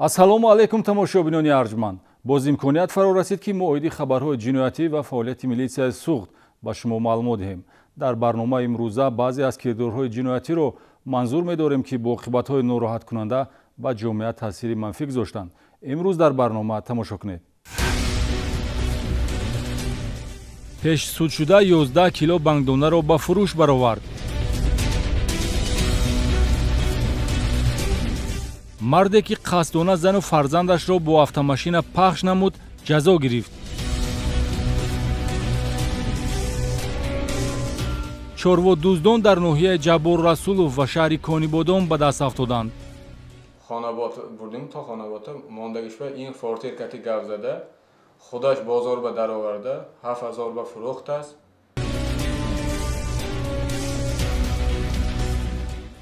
ассалому алайкум тамошобинони арҷманд. боз имконият фаро расид ки муоиди хабарҳои ҷиноятӣ ва фаъолияти милитсияи суғд ба шумо маълумот диҳем. дар барномаи имрӯза баъзе аз кирдорҳои ҷиноятиро манзур медорем ки бо оқибатҳои нороҳаткунанда ба ҷомеа таъсири манфӣ гузоштанд. имрӯз дар барнома тамошо кунед. пешсудшуда 11 кило бангдонаро ба фурӯш баровард. марде ки қасдона зану фарзандашро бо автомашина пахш намуд, ҷазо гирифт. чорводуздон дар ноҳияи Ҷаббор Расулов ва шаҳри Конибодон ба даст афтоданд. Xonobod burdim to Xonobodda mondagishba in kvartirkati gav zada xudosh bozor ba darovarda 7000 ba furoxt ast.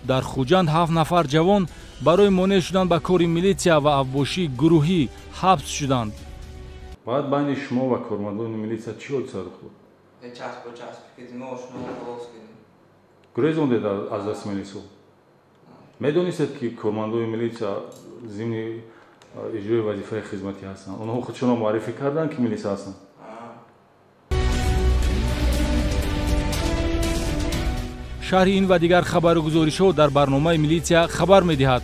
дар Хуҷанд 7 нафар ҷавон барои монеъ шудан ба кори милитсия ва авбошии гурӯҳӣ ҳабс шуданд. Баъд байни шумо ва кормандони милитсия чӣ ҳодиса рух дод? гурезондед аз расмони суд. медонистед ки кормандони милитсия зимни иҷрои вазифаи хизматӣ ҳастанд. онҳо худшонро муаррифӣ карданд ки милитсия ҳастанд. шарҳи ин ва дигар хабару гузоришҳо дар барномаи милитсия хабар медиҳад.